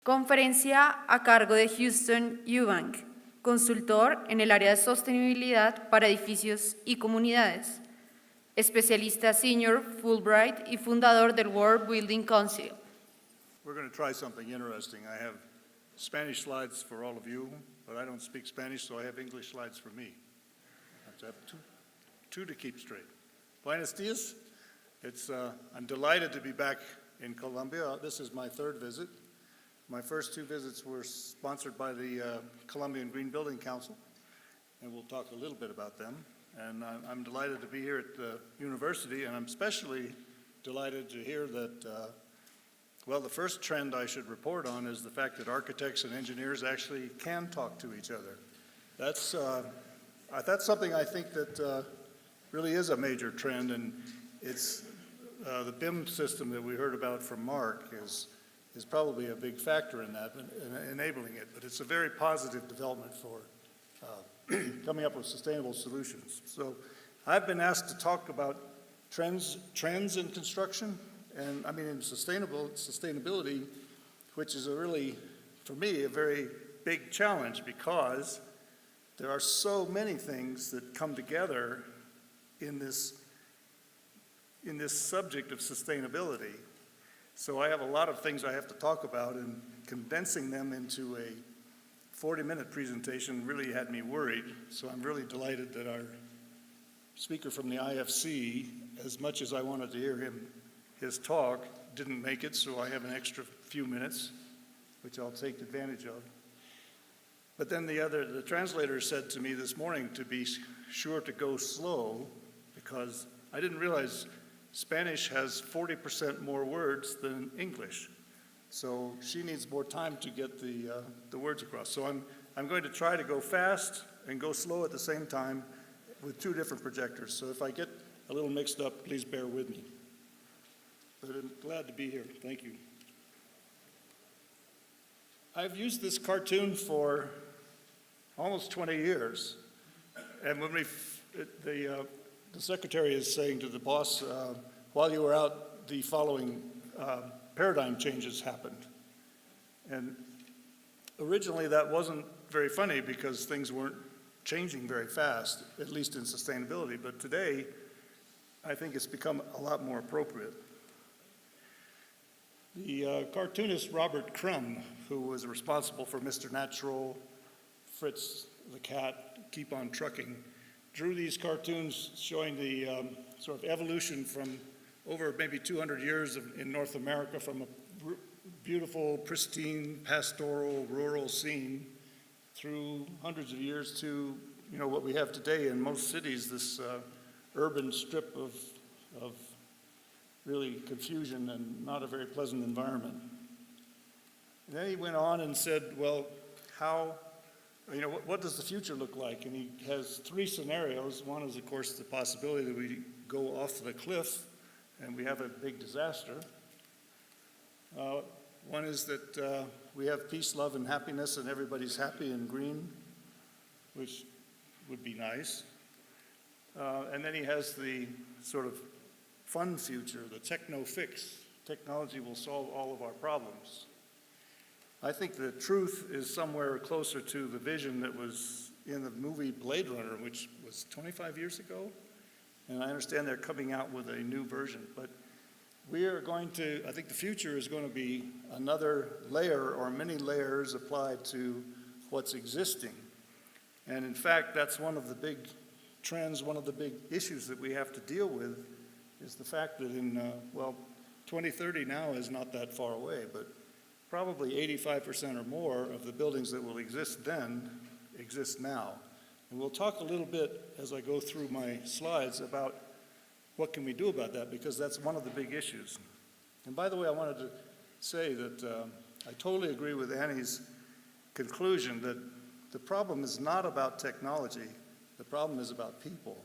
Conferencia a cargo de HUSTON EUBANK, consultor en el área de sostenibilidad para edificios y comunidades, especialista senior Fulbright y fundador del World Building Council. We're going to try something interesting. I have Spanish slides for all of you, but I don't speak Spanish, so I have English slides for me. I have to have two to keep straight. Buenos dias. I'm delighted to be back in Colombia. This is my third visit. My first two visits were sponsored by the Colombian Green Building Council, and we'll talk a little bit about them. And I'm delighted to be here at the university, and I'm especially delighted to hear that, well, the first trend I should report on is the fact that architects and engineers actually can talk to each other. That's something I think that really is a major trend, and it's the BIM system that we heard about from Mark is probably a big factor in that, in enabling it. But it's a very positive development for coming up with sustainable solutions. So I've been asked to talk about trends in construction, and I mean in sustainability, which is for me, a very big challenge because there are so many things that come together in this subject of sustainability. So I have a lot of things I have to talk about, and condensing them into a 40-minute presentation really had me worried. So I'm really delighted that our speaker from the IFC, as much as I wanted to hear his talk, didn't make it, so I have an extra few minutes, which I'll take advantage of. But then the translator said to me this morning to be sure to go slow, because I didn't realize Spanish has 40% more words than English. So she needs more time to get the words across. So I'm going to try to go fast and go slow at the same time with two different projectors. So if I get a little mixed up, please bear with me. But I'm glad to be here. Thank you. I've used this cartoon for almost 20 years. And when the secretary is saying to the boss, while you were out, the following paradigm changes happened. And originally that wasn't very funny because things weren't changing very fast, at least in sustainability. But today, I think it's become a lot more appropriate. The cartoonist Robert Crumb, who was responsible for Mr. Natural, Fritz the Cat, Keep on Trucking, drew these cartoons showing the sort of evolution from over maybe 200 years in North America, from a beautiful, pristine, pastoral, rural scene through hundreds of years to what we have today in most cities, this urban strip of really confusion and not a very pleasant environment. And then he went on and said, well, what does the future look like? And he has three scenarios. One is, of course, the possibility that we go off the cliff and we have a big disaster. One is that we have peace, love, and happiness, and everybody's happy and green, which would be nice. And then he has the sort of fun future, the techno-fix. Technology will solve all of our problems. I think the truth is somewhere closer to the vision that was in the movie Blade Runner, which was 25 years ago. And I understand they're coming out with a new version. But I think the future is going to be another layer or many layers applied to what's existing. And in fact, that's one of the big trends, one of the big issues that we have to deal with is the fact that 2030 now is not that far away, but probably 85% or more of the buildings that will exist then exist now. And we'll talk a little bit as I go through my slides about what can we do about that, because that's one of the big issues. And by the way, I wanted to say that I totally agree with Annie's conclusion that the problem is not about technology, the problem is about people.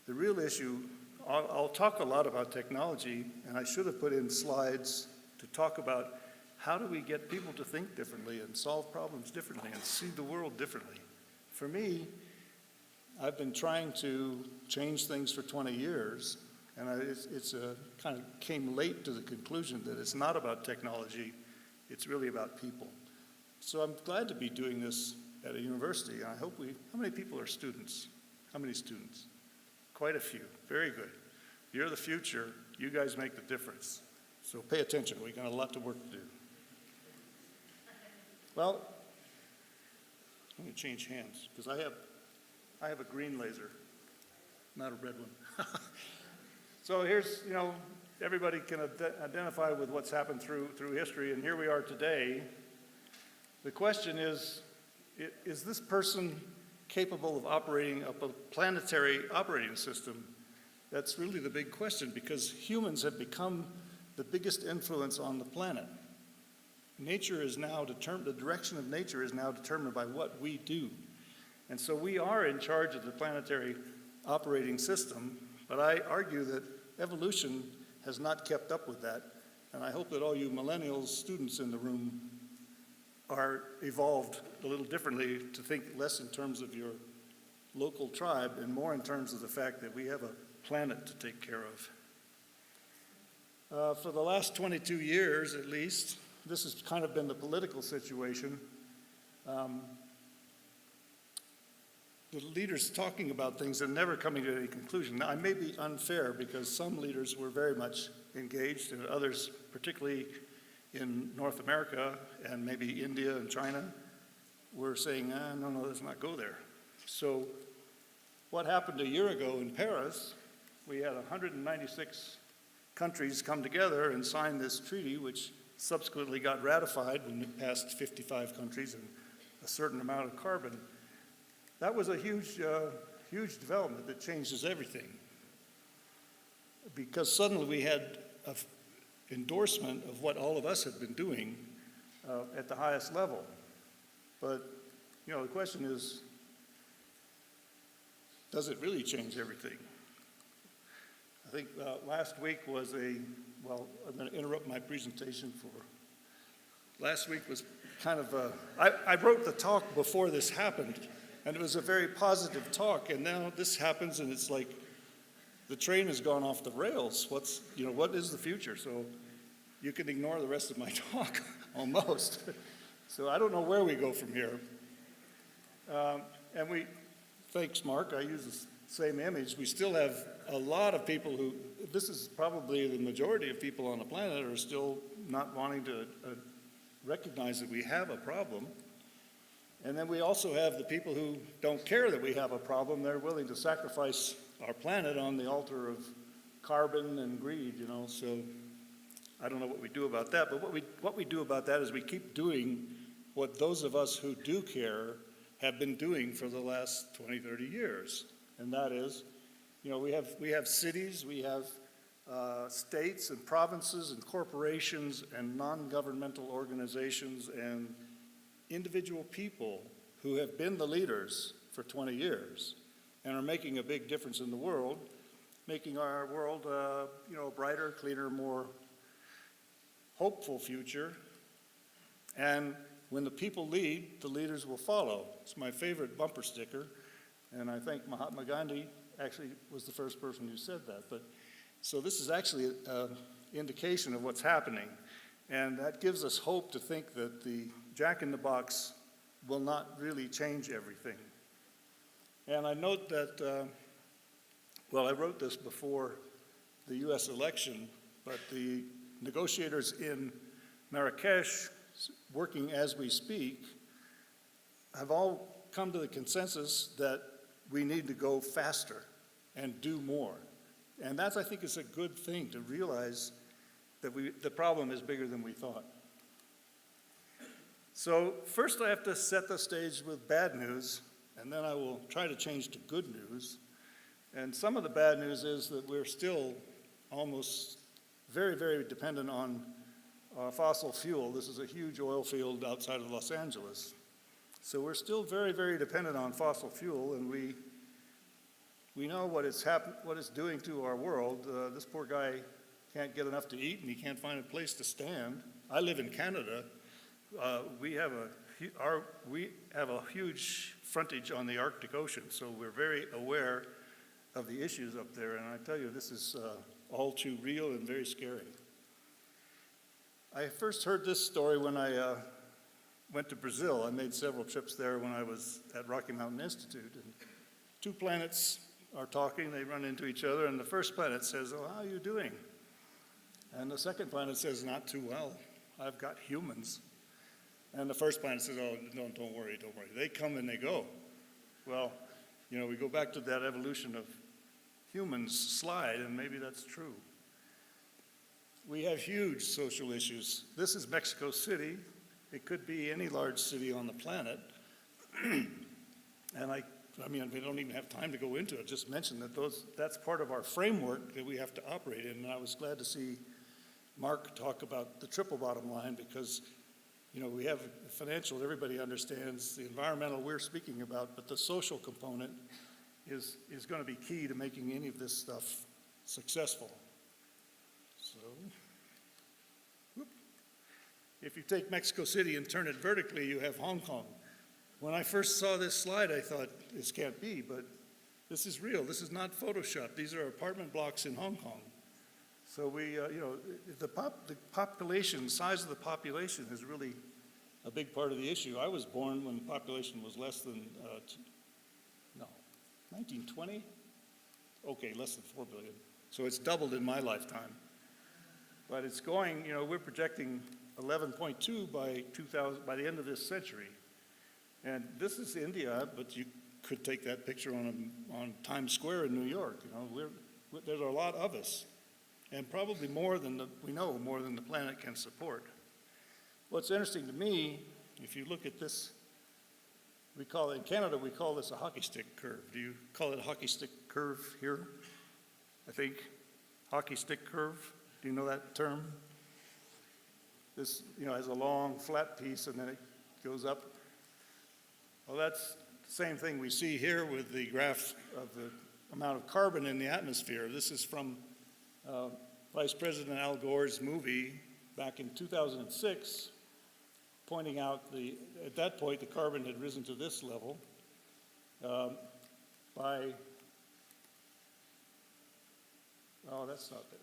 The real issue, I'll talk a lot about technology, and I should have put in slides to talk about how do we get people to think differently and solve problems differently and see the world differently. For me, I've been trying to change things for 20 years, and it's kind of came late to the conclusion that it's not about technology, it's really about people. So I'm glad to be doing this at a university. I hope how many people are students? How many students? Quite a few. Very good. You're the future. You guys make the difference. So pay attention. We got a lot of work to do. Well, let me change hands because I have a green laser, not a red one. So here's, everybody can identify with what's happened through history, and here we are today. The question is this person capable of operating a planetary operating system? That's really the big question, because humans have become the biggest influence on the planet. Nature is now determined, the direction of nature is now determined by what we do. And so we are in charge of the planetary operating system, but I argue that evolution has not kept up with that. And I hope that all you millennials students in the room are evolved a little differently to think less in terms of your local tribe and more in terms of the fact that we have a planet to take care of. For the last 22 years, at least, this has kind of been the political situation. The leaders talking about things and never coming to any conclusion. Now, I may be unfair because some leaders were very much engaged and others, particularly in North America and maybe India and China, were saying, no, let's not go there. So what happened a year ago in Paris, we had 196 countries come together and sign this treaty, which subsequently got ratified when it passed 55 countries and a certain amount of carbon. That was a huge development that changes everything. Because suddenly we had an endorsement of what all of us had been doing at the highest level. But, the question is, does it really change everything? I think last week was I'm going to interrupt my presentation last week was kind of I wrote the talk before this happened, and it was a very positive talk, and now this happens and it's like the train has gone off the rails. What is the future? So you can ignore the rest of my talk almost. So I don't know where we go from here. Thanks, Mark, I use the same image. We still have a lot of people this is probably the majority of people on the planet are still not wanting to recognize that we have a problem. And then we also have the people who don't care that we have a problem. They're willing to sacrifice our planet on the altar of carbon and greed, so I don't know what we do about that. But what we do about that is we keep doing what those of us who do care have been doing for the last 20, 30 years. And that is, we have cities, we have states and provinces and corporations and non-governmental organizations and individual people who have been the leaders for 20 years and are making a big difference in the world, making our world a brighter, cleaner, more hopeful future. And when the people lead, the leaders will follow. It's my favorite bumper sticker, and I think Mahatma Gandhi actually was the first person who said that. So this is actually an indication of what's happening, and that gives us hope to think that the jack-in-the-box will not really change everything. And I note that, I wrote this before the US election, but the negotiators in Marrakesh, working as we speak, have all come to the consensus that we need to go faster and do more. And that, I think, is a good thing, to realize that the problem is bigger than we thought. So first I have to set the stage with bad news, and then I will try to change to good news. And some of the bad news is that we're still almost very, very dependent on fossil fuel. This is a huge oil field outside of Los Angeles. So we're still very, very dependent on fossil fuel, and we know what it's doing to our world. This poor guy can't get enough to eat, and he can't find a place to stand. I live in Canada. We have a huge frontage on the Arctic Ocean, so we're very aware of the issues up there. And I tell you, this is all too real and very scary. I first heard this story when I went to Brazil. I made several trips there when I was at Rocky Mountain Institute. And two planets are talking, they run into each other, and the first planet says, "Oh, how are you doing?" And the second planet says, "Not too well. I've got humans." And the first planet says, "Oh, no, don't worry, don't worry." They come and they go. Well, you know, we go back to that evolution of humans slide, and maybe that's true. We have huge social issues. This is Mexico City. It could be any large city on the planet. And I mean, we don't even have time to go into it. Just mention that that's part of our framework that we have to operate in. And I was glad to see Mark talk about the triple bottom line because, you know, we have financial, everybody understands the environmental we're speaking about, but the social component is going to be key to making any of this stuff successful. So, if you take Mexico City and turn it vertically, you have Hong Kong. When I first saw this slide, I thought, this can't be, but this is real. This is not Photoshop. These are apartment blocks in Hong Kong. So we, you know, the population, size of the population is really a big part of the issue. I was born when the population was less than, 1920? Okay, less than 4 billion. So it's doubled in my lifetime. But it's going, you know, we're projecting 11.2 by the end of this century. And this is India, but you could take that picture on Times Square in New York. You know, there's a lot of us, and probably more than the planet can support. What's interesting to me, if you look at this, in Canada, we call this a hockey stick curve. Do you call it a hockey stick curve here? I think hockey stick curve. Do you know that term? This, you know, has a long flat piece and then it goes up. Well, that's the same thing we see here with the graph of the amount of carbon in the atmosphere. This is from Vice President Al Gore's movie back in 2006, pointing out at that point the carbon had risen to this level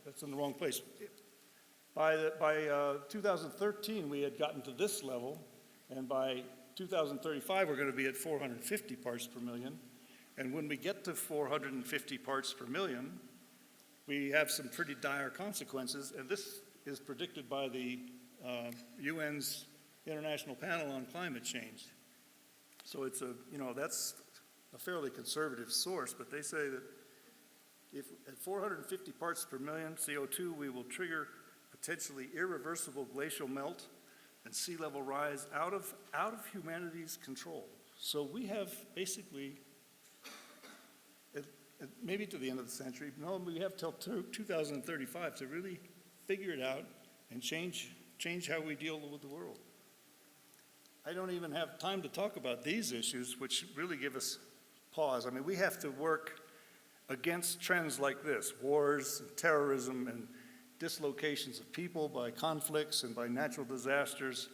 that's in the wrong place. By 2013, we had gotten to this level, and by 2035, we're going to be at 450 parts per million. And when we get to 450 parts per million, we have some pretty dire consequences, and this is predicted by the UN's International Panel on Climate Change. So it's that's a fairly conservative source, but they say that if at 450 parts per million CO2, we will trigger potentially irreversible glacial melt and sea level rise out of humanity's control. So we have basically, maybe to the end of the century, no, we have till 2035 to really figure it out and change how we deal with the world. I don't even have time to talk about these issues, which really give us pause. I mean, we have to work against trends like this, wars, and terrorism, and dislocations of people by conflicts and by natural disasters,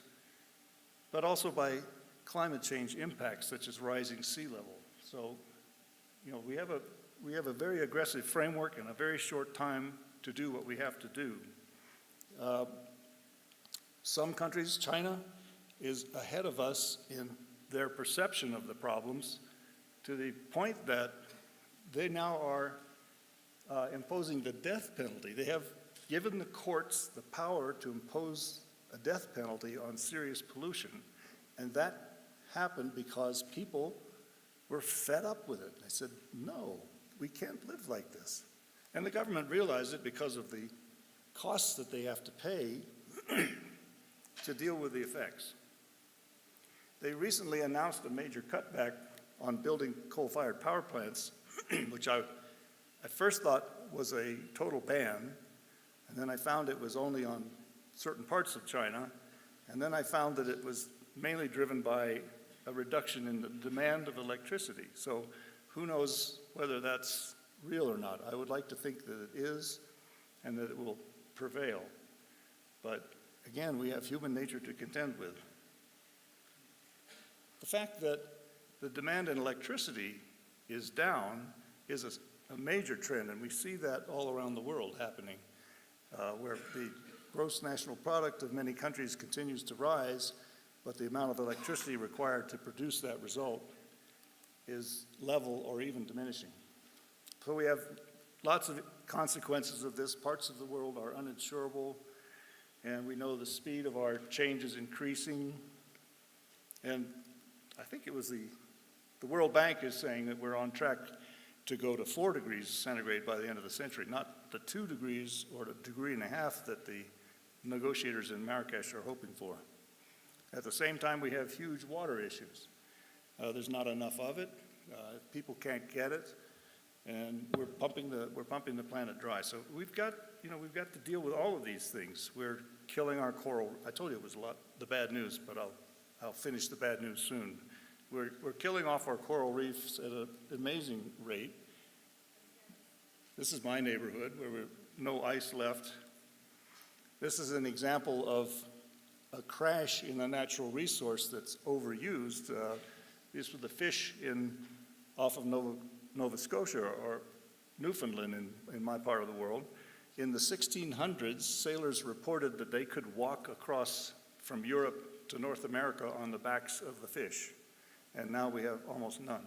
but also by climate change impacts such as rising sea level. So, you know, we have a very aggressive framework and a very short time to do what we have to do. Some countries, China, is ahead of us in their perception of the problems to the point that they now are imposing the death penalty. They have given the courts the power to impose a death penalty on serious pollution. And that happened because people were fed up with it. They said, no, we can't live like this. And the government realized it because of the costs that they have to pay to deal with the effects. They recently announced a major cutback on building coal-fired power plants, which I at first thought was a total ban, and then I found it was only on certain parts of China, and then I found that it was mainly driven by a reduction in the demand of electricity. So who knows whether that's real or not. I would like to think that it is and that it will prevail. But again, we have human nature to contend with. The fact that the demand in electricity is down is a major trend, and we see that all around the world happening, where the gross national product of many countries continues to rise, but the amount of electricity required to produce that result is level or even diminishing. So we have lots of consequences of this. Parts of the world are uninsurable, and we know the speed of our change is increasing. And I think it was the World Bank is saying that we're on track to go to 4 degrees centigrade by the end of the century, not the 2 degrees or the 1.5 degrees that the negotiators in Marrakesh are hoping for. At the same time, we have huge water issues. There's not enough of it. People can't get it, and we're pumping the planet dry. So we've got to deal with all of these things. We're killing our coral. I told you it was the bad news, but I'll finish the bad news soon. We're killing off our coral reefs at an amazing rate. This is my neighborhood where we're no ice left. This is an example of a crash in a natural resource that's overused. These were the fish off of Nova Scotia or Newfoundland in my part of the world. In the 1600s, sailors reported that they could walk across from Europe to North America on the backs of the fish, and now we have almost none.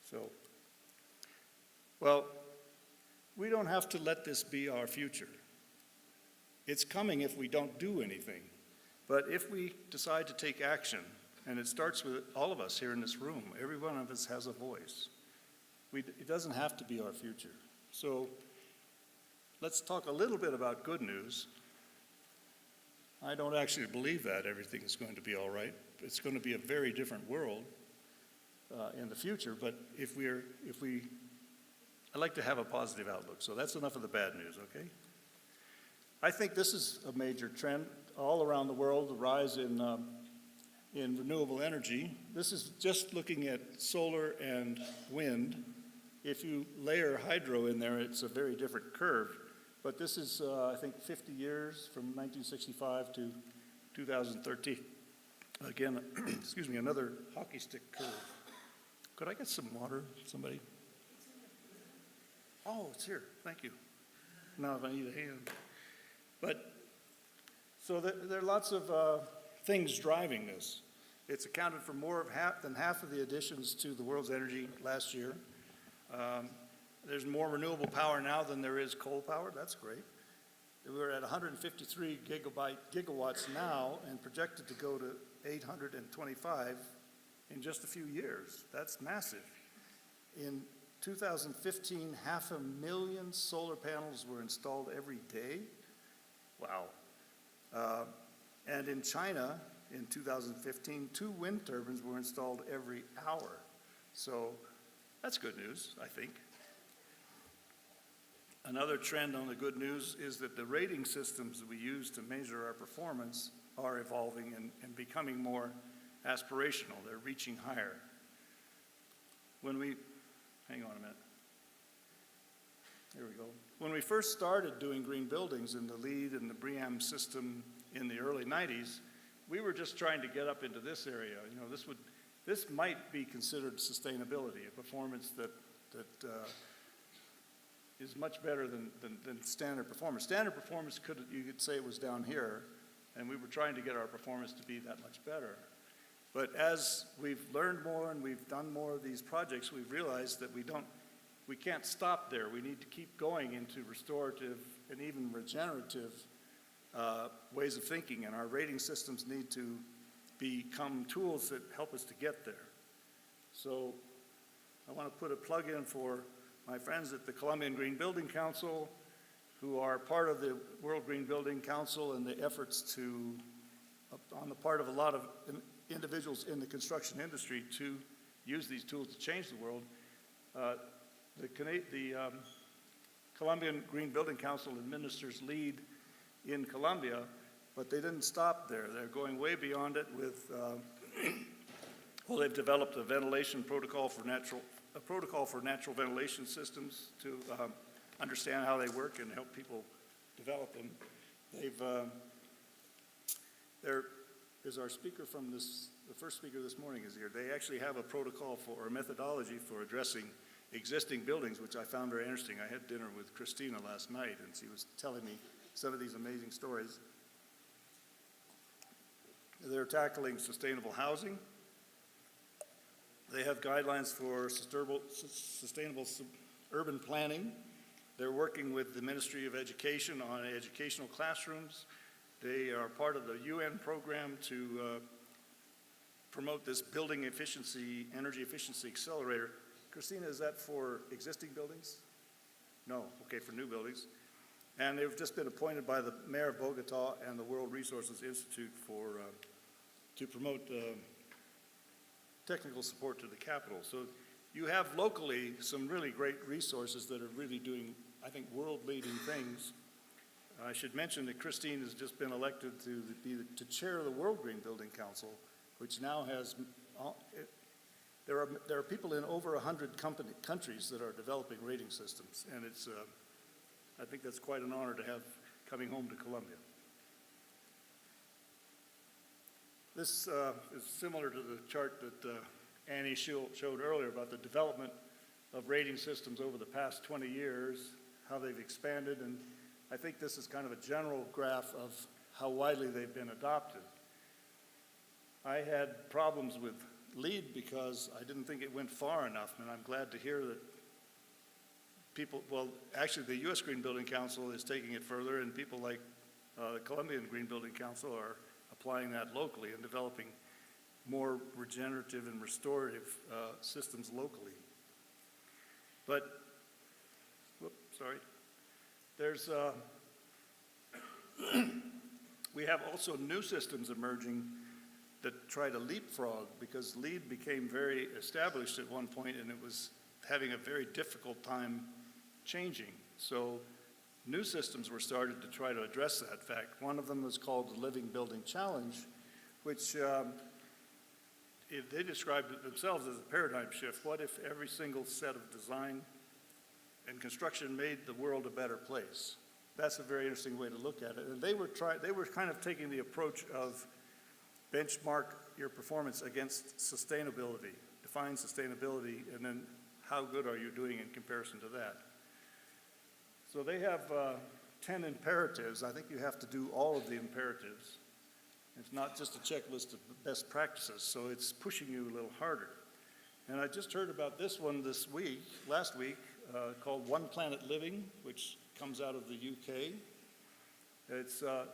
So, well, we don't have to let this be our future. It's coming if we don't do anything. But if we decide to take action, and it starts with all of us here in this room, every one of us has a voice. It doesn't have to be our future. So let's talk a little bit about good news. I don't actually believe that everything is going to be all right. It's going to be a very different world in the future, but I like to have a positive outlook. So that's enough of the bad news, okay? I think this is a major trend all around the world, the rise in renewable energy. This is just looking at solar and wind. If you layer hydro in there, it's a very different curve. But this is, I think, 50 years from 1965 to 2013. Again, excuse me, another hockey stick curve. Could I get some water, somebody? Oh, it's here. Thank you. Now if I need a hand. But, so there are lots of things driving this. It's accounted for more than half of the additions to the world's energy last year. There's more renewable power now than there is coal power. That's great. We're at 153 gigawatts now and projected to go to 825 in just a few years. That's massive. In 2015, 500,000 solar panels were installed every day. Wow. And in China, in 2015, 2 wind turbines were installed every hour. So that's good news, I think. Another trend on the good news is that the rating systems that we use to measure our performance are evolving and becoming more aspirational. They're reaching higher. Hang on a minute. There we go. When we first started doing green buildings in the LEED and the BREEAM system in the early 90s, we were just trying to get up into this area. You know, this might be considered sustainability, a performance that is much better than standard performance. Standard performance you could say it was down here, and we were trying to get our performance to be that much better. But as we've learned more and we've done more of these projects, we've realized that we can't stop there. We need to keep going into restorative and even regenerative ways of thinking, and our rating systems need to become tools that help us to get there. So I want to put a plug in for my friends at the Colombian Green Building Council, who are part of the World Green Building Council and the efforts on the part of a lot of individuals in the construction industry to use these tools to change the world. The Colombian Green Building Council administers LEED in Colombia, but they didn't stop there. They're going way beyond it with, they've developed a protocol for natural ventilation systems to understand how they work and help people develop them. Our speaker from the first speaker this morning is here. They actually have a protocol or a methodology for addressing existing buildings, which I found very interesting. I had dinner with Christina last night, and she was telling me some of these amazing stories. They're tackling sustainable housing. They have guidelines for sustainable urban planning. They're working with the Ministry of Education on educational classrooms. They are part of the UN program to promote this building efficiency, energy efficiency accelerator. Christina, is that for existing buildings? No, okay, for new buildings. And they've just been appointed by the Mayor of Bogota and the World Resources Institute for, to promote technical support to the capital. So you have locally some really great resources that are really doing, I think, world-leading things. I should mention that Christine has just been elected to chair the World Green Building Council, which now has, there are people in over 100 countries that are developing rating systems, and it's, I think that's quite an honor to have coming home to Columbia. This is similar to the chart that Annie showed earlier about the development of rating systems over the past 20 years, how they've expanded, and I think this is kind of a general graph of how widely they've been adopted. I had problems with LEED because I didn't think it went far enough, and I'm glad to hear that people, well, actually the U.S. Green Building Council is taking it further, and people like the Colombian Green Building Council are applying that locally and developing more regenerative and restorative systems locally. But, there's, we have also new systems emerging that try to leapfrog, because LEED became very established at one point and it was having a very difficult time changing. So new systems were started to try to address that fact. One of them was called the Living Building Challenge, which they described it themselves as a paradigm shift. What if every single set of design and construction made the world a better place? That's a very interesting way to look at it. And they were kind of taking the approach of benchmark your performance against sustainability, define sustainability, and then how good are you doing in comparison to that. So they have 10 imperatives. I think you have to do all of the imperatives. It's not just a checklist of best practices, so it's pushing you a little harder. And I just heard about this one last week, called One Planet Living, which comes out of the UK. It's a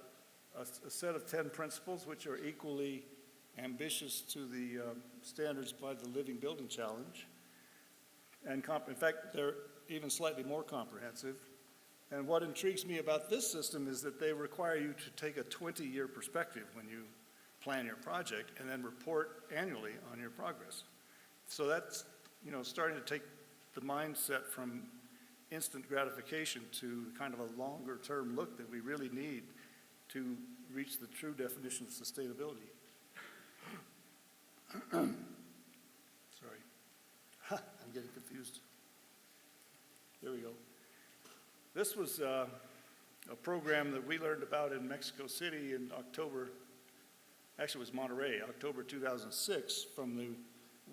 set of 10 principles which are equally ambitious to the standards by the Living Building Challenge. And in fact, they're even slightly more comprehensive. And what intrigues me about this system is that they require you to take a 20-year perspective when you plan your project and then report annually on your progress. So that's, starting to take the mindset from instant gratification to kind of a longer term look that we really need to reach the true definition of sustainability. Sorry. I'm getting confused. There we go. This was a program that we learned about in Mexico City in October, actually it was Monterey, October 2006, from the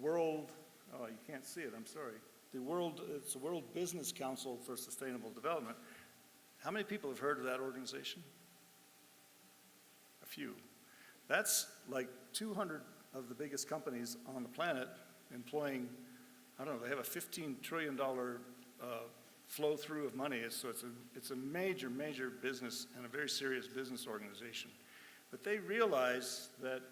World, oh, you can't see it, I'm sorry. It's the World Business Council for Sustainable Development. How many people have heard of that organization? A few. That's like 200 of the biggest companies on the planet employing, I don't know, they have a $15 trillion flow through of money. So it's a major, major business and a very serious business organization. But they realize that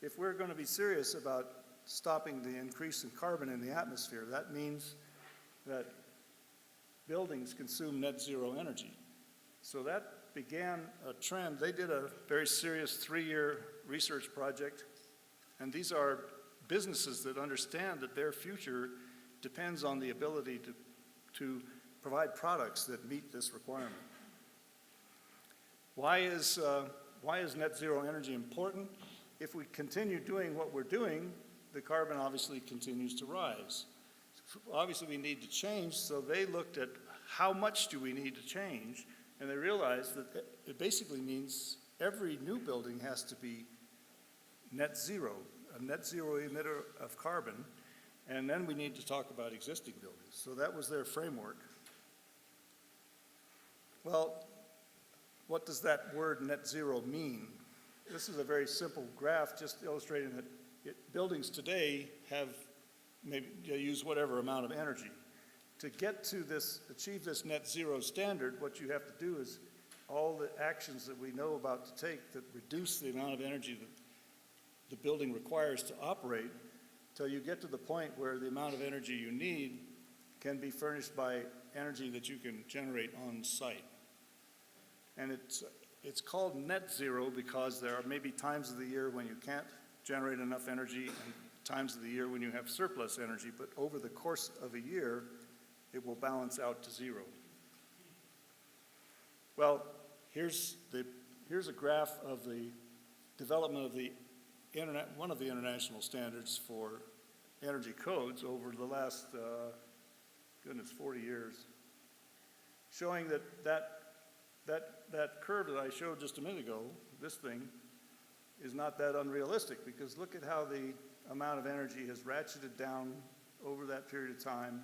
if we're going to be serious about stopping the increase in carbon in the atmosphere, that means that buildings consume net zero energy. So that began a trend. They did a very serious 3-year research project, and these are businesses that understand that their future depends on the ability to provide products that meet this requirement. Why is net zero energy important? If we continue doing what we're doing, the carbon obviously continues to rise. Obviously we need to change, so they looked at how much do we need to change, and they realized that it basically means every new building has to be net zero, a net zero emitter of carbon, and then we need to talk about existing buildings. So that was their framework. Well, what does that word net zero mean? this is a very simple graph just illustrating that buildings today have maybe they use whatever amount of energy. To get to this, achieve this net zero standard, what you have to do is all the actions that we know about to take that reduce the amount of energy that the building requires to operate till you get to the point where the amount of energy you need can be furnished by energy that you can generate on site. And it's called net zero because there are maybe times of the year when you can't generate enough energy and times of the year when you have surplus energy, but over the course of a year, it will balance out to zero. Well, here's a graph of the development of the one of the international standards for energy codes over the last, 40 years, showing that curve that I showed just a minute ago, this thing, is not that unrealistic because look at how the amount of energy has ratcheted down over that period of time.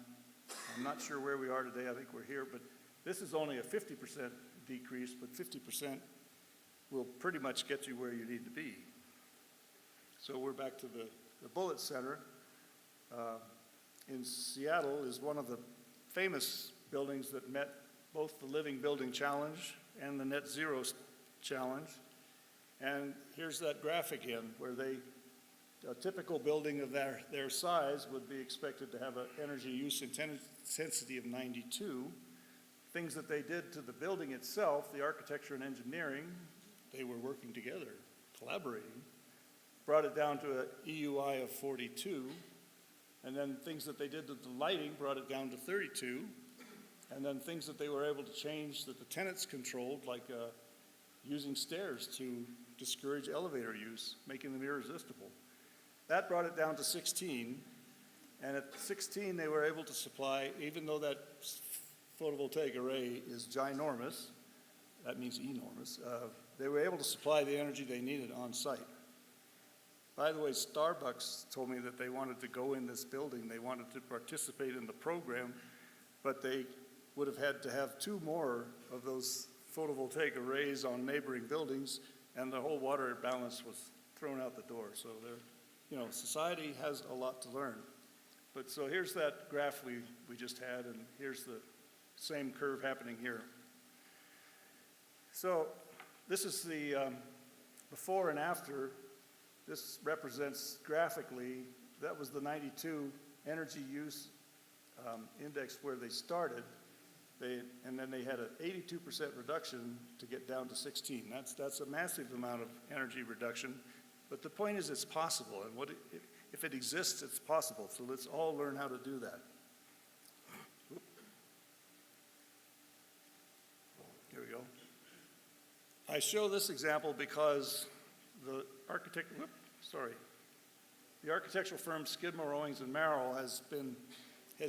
I'm not sure where we are today, I think we're here, but this is only a 50% decrease, but 50% will pretty much get you where you need to be. So we're back to the Bullitt Center. In Seattle is one of the famous buildings that met both the Living Building Challenge and the Net Zero Challenge. And here's that graph again, where a typical building of their size would be expected to have an energy use intensity of 92. Things that they did to the building itself, the architecture and engineering, they were working together, collaborating, brought it down to an EUI of 42. And then things that they did to the lighting brought it down to 32. And then things that they were able to change that the tenants controlled, like using stairs to discourage elevator use, making them irresistible. That brought it down to 16. And at 16, they were able to supply, even though that photovoltaic array is ginormous, that means enormous, they were able to supply the energy they needed on site. By the way, Starbucks told me that they wanted to go in this building. They wanted to participate in the program, but they would have had to have 2 more of those photovoltaic arrays on neighboring buildings, and the whole water balance was thrown out the door. So society has a lot to learn. But so here's that graph we just had, and here's the same curve happening here. So this is the before and after. This represents graphically, that was the 92 energy use index where they started. And then they had an 82% reduction to get down to 16. That's a massive amount of energy reduction. But the point is it's possible. And if it exists, it's possible. So let's all learn how to do that. Here we go. I show this example because the architectural firm Skidmore, Owings & Merrill has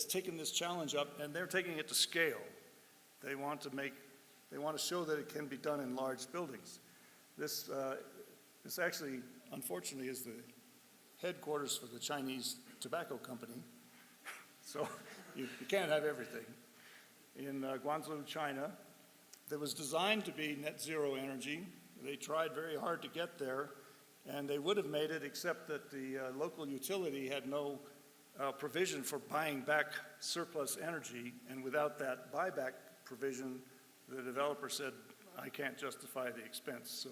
taken this challenge up, and they're taking it to scale. They want to show that it can be done in large buildings. This actually, unfortunately, is the headquarters for the Chinese tobacco company. So you can't have everything. In Guangzhou, China, that was designed to be net zero energy. They tried very hard to get there, and they would have made it except that the local utility had no provision for buying back surplus energy, and without that buyback provision, the developer said, I can't justify the expense. So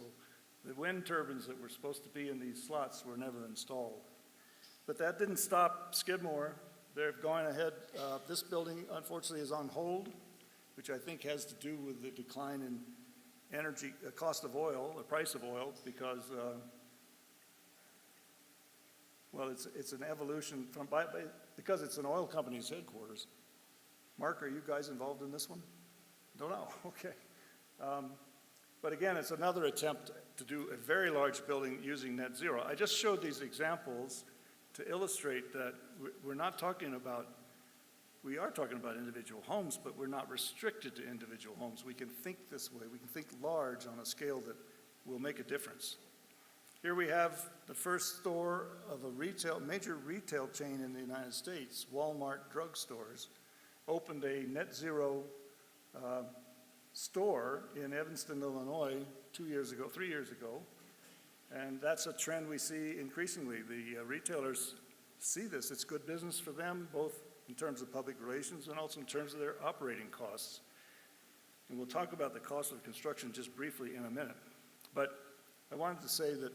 the wind turbines that were supposed to be in these slots were never installed. But that didn't stop Skidmore. They're going ahead. This building, unfortunately, is on hold, which I think has to do with the decline in energy, cost of oil, the price of oil, because, it's an evolution because it's an oil company's headquarters. Mark, are you guys involved in this one? Don't know, okay. But again, it's another attempt to do a very large building using net zero. I just showed these examples to illustrate that we are talking about individual homes, but we're not restricted to individual homes. We can think this way. We can think large on a scale that will make a difference. Here we have the first store of a major retail chain in the United States, Walmart drugstores, opened a net zero store in Evanston, Illinois 3 years ago. And that's a trend we see increasingly. The retailers see this. It's good business for them, both in terms of public relations and also in terms of their operating costs. And we'll talk about the cost of construction just briefly in a minute. But I wanted to say that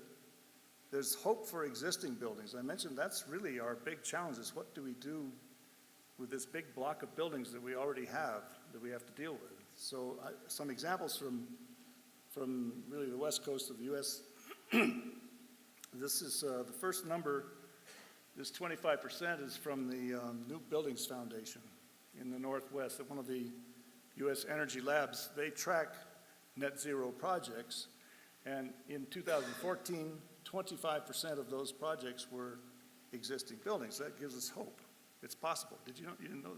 there's hope for existing buildings. I mentioned that's really our big challenge is what do we do with this big block of buildings that we already have that we have to deal with. So some examples from really the west coast of the U.S. This is the first number, this 25% is from the New Buildings Foundation in the Northwest at one of the U.S. energy labs. They track net zero projects, and in 2014, 25% of those projects were existing buildings. That gives us hope. It's possible. Did you know? You didn't know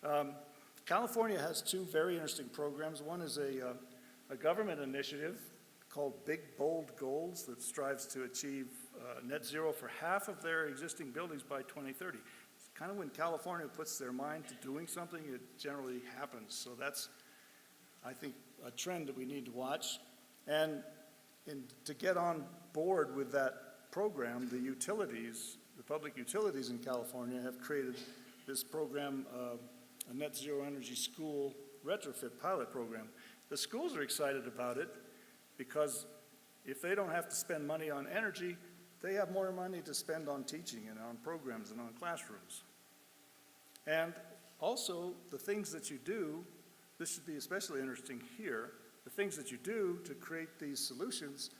that. California has two very interesting programs. One is a government initiative called Big Bold Goals that strives to achieve net zero for half of their existing buildings by 2030. It's kind of when California puts their mind to doing something, it generally happens. So that's, I think, a trend that we need to watch. And to get on board with that program, the utilities, the public utilities in California have created this program, a net zero energy school retrofit pilot program. The schools are excited about it because if they don't have to spend money on energy, they have more money to spend on teaching and on programs and on classrooms. And also, the things that you do, this should be especially interesting here, the things that you do to create these solutions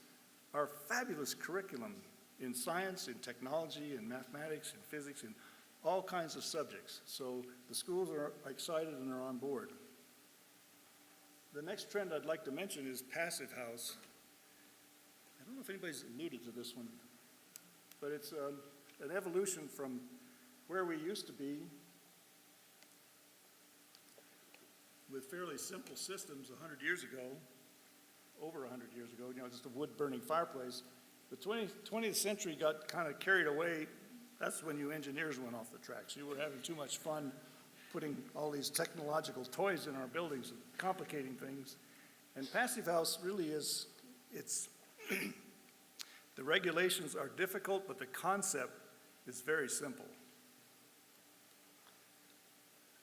are fabulous curriculum in science, in technology, in mathematics, in physics, in all kinds of subjects. So the schools are excited and are on board. The next trend I'd like to mention is passive house. I don't know if anybody's alluded to this one, but it's an evolution from where we used to be with fairly simple systems 100 years ago, over 100 years ago, just a wood-burning fireplace. The 20th century got kind of carried away. That's when you engineers went off the tracks. You were having too much fun putting all these technological toys in our buildings and complicating things. And passive house really is, the regulations are difficult, but the concept is very simple.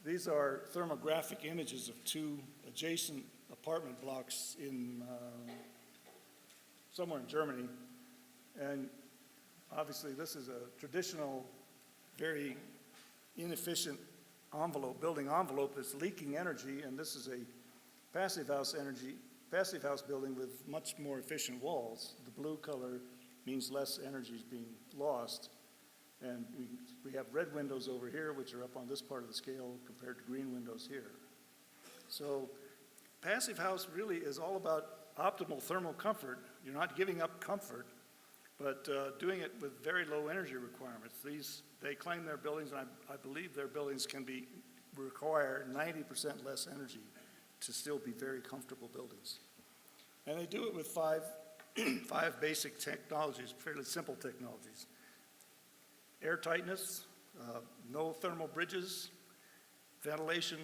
These are thermographic images of two adjacent apartment blocks in somewhere in Germany. And obviously this is a traditional, very inefficient building envelope that's leaking energy, and this is a passive house building with much more efficient walls. The blue color means less energy is being lost. And we have red windows over here, which are up on this part of the scale compared to green windows here. So passive house really is all about optimal thermal comfort. You're not giving up comfort, but doing it with very low energy requirements. They claim their buildings, and I believe their buildings can require 90% less energy to still be very comfortable buildings. And they do it with five basic technologies, fairly simple technologies. Air tightness, no thermal bridges, ventilation.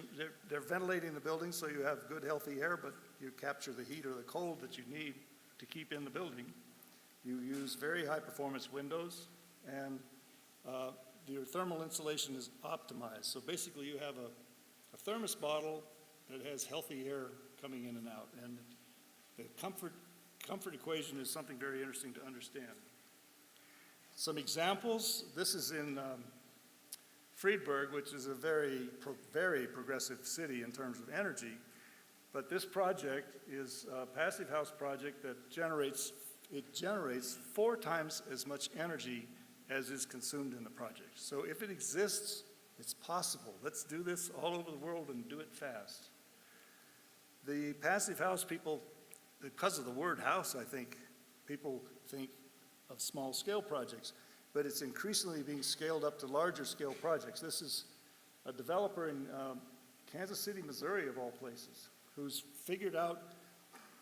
They're ventilating the building so you have good, healthy air, but you capture the heat or the cold that you need to keep in the building. You use very high-performance windows, and your thermal insulation is optimized. So basically you have a thermos bottle that has healthy air coming in and out. And the comfort equation is something very interesting to understand. Some examples, this is in Friedberg, which is a very progressive city in terms of energy. But this project is a passive house project that generates 4 times as much energy as is consumed in the project. So if it exists, it's possible. Let's do this all over the world and do it fast. The passive house people, because of the word house, I think, people think of small scale projects, but it's increasingly being scaled up to larger scale projects. This is a developer in Kansas City, Missouri, of all places, who's figured out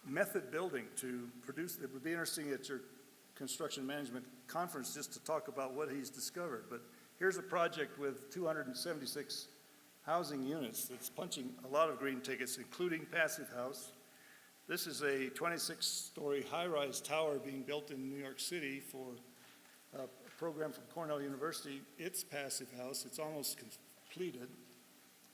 method building to produce. It would be interesting at your construction management conference just to talk about what he's discovered. But here's a project with 276 housing units that's punching a lot of green tickets, including passive house. This is a 26-story high-rise tower being built in New York City for a program from Cornell University. It's passive house. It's almost completed.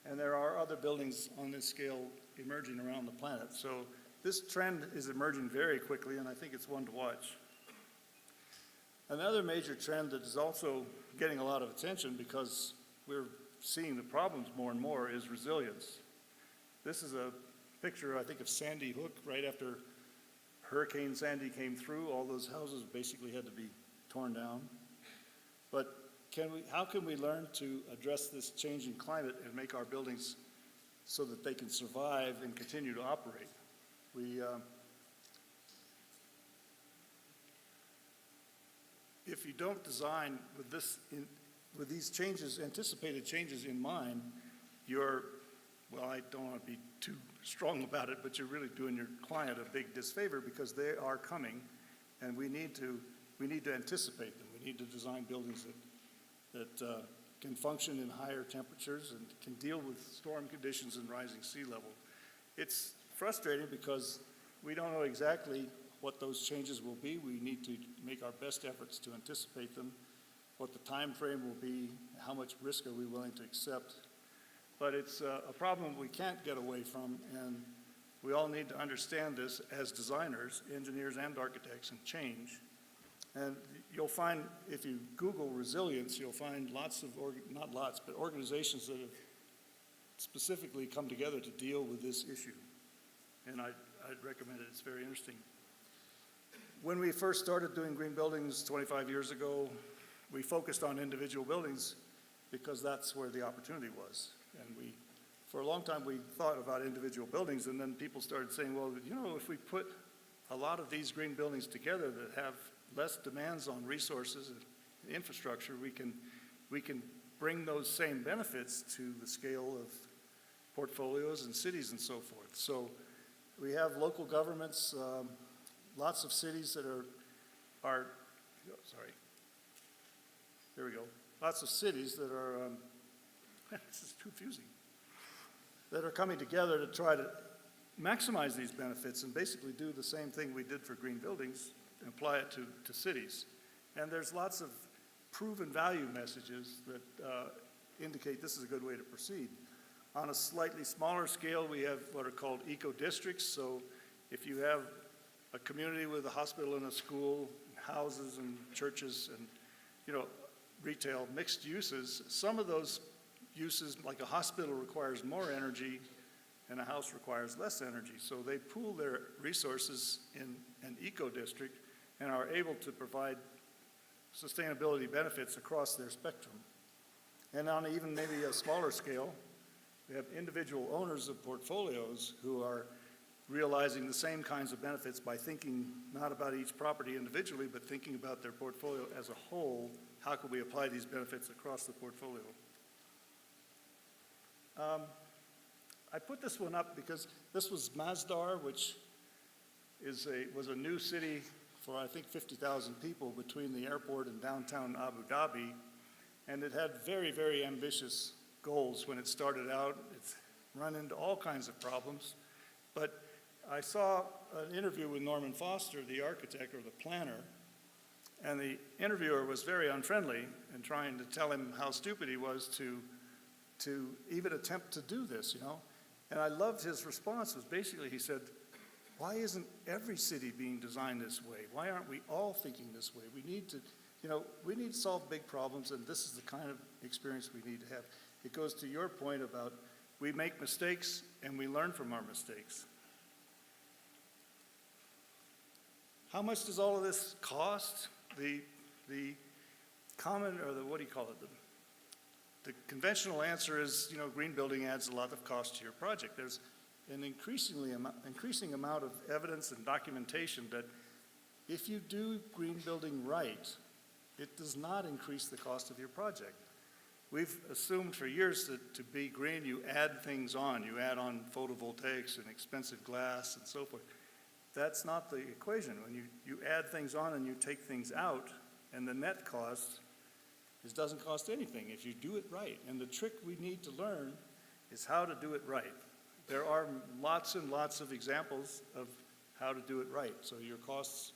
And there are other buildings on this scale emerging around the planet. So this trend is emerging very quickly, and I think it's one to watch. Another major trend that is also getting a lot of attention because we're seeing the problems more and more is resilience. This is a picture, I think, of Sandy Hook right after Hurricane Sandy came through. All those houses basically had to be torn down. But how can we learn to address this changing climate and make our buildings so that they can survive and continue to operate? If you don't design with these changes, anticipated changes in mind, well, I don't want to be too strong about it, but you're really doing your client a big disfavor because they are coming, and we need to anticipate them. We need to design buildings that can function in higher temperatures and can deal with storm conditions and rising sea level. It's frustrating because we don't know exactly what those changes will be. We need to make our best efforts to anticipate them, what the time frame will be, how much risk are we willing to accept. But it's a problem we can't get away from, and we all need to understand this as designers, engineers and architects, and change. And you'll find, if you Google resilience, you'll find lots of, not lots, but organizations that have specifically come together to deal with this issue. And I'd recommend it. It's very interesting. When we first started doing green buildings 25 years ago, we focused on individual buildings because that's where the opportunity was. And for a long time, we thought about individual buildings, and then people started saying, well, you know, if we put a lot of these green buildings together that have less demands on resources and infrastructure, we can bring those same benefits to the scale of portfolios and cities and so forth. So we have local governments, lots of cities that are there we go. Lots of cities that are, this is confusing, that are coming together to try to maximize these benefits and basically do the same thing we did for green buildings and apply it to cities. And there's lots of proven value messages that indicate this is a good way to proceed. On a slightly smaller scale, we have what are called eco-districts. So if you have a community with a hospital and a school, houses and churches and, retail, mixed uses, some of those uses, like a hospital requires more energy and a house requires less energy. So they pool their resources in an eco-district and are able to provide sustainability benefits across their spectrum. And on even maybe a smaller scale, we have individual owners of portfolios who are realizing the same kinds of benefits by thinking not about each property individually, but thinking about their portfolio as a whole. How can we apply these benefits across the portfolio? I put this one up because this was Masdar, which was a new city for, I think, 50,000 people between the airport and downtown Abu Dhabi. And it had very, very ambitious goals when it started out. It's run into all kinds of problems. But I saw an interview with Norman Foster, the architect or the planner, and the interviewer was very unfriendly in trying to tell him how stupid he was to even attempt to do this, And I loved his response. Was basically, he said, why isn't every city being designed this way? Why aren't we all thinking this way? We need to, we need to solve big problems, and this is the kind of experience we need to have. It goes to your point about we make mistakes and we learn from our mistakes. How much does all of this cost? The common, or what do you call it? The conventional answer is, green building adds a lot of cost to your project. There's an increasing amount of evidence and documentation that if you do green building right, it does not increase the cost of your project. We've assumed for years that to be green, you add things on. You add on photovoltaics and expensive glass and so forth. That's not the equation. When you add things on and you take things out, and the net cost doesn't cost anything if you do it right. And the trick we need to learn is how to do it right. There are lots and lots of examples of how to do it right, so your costs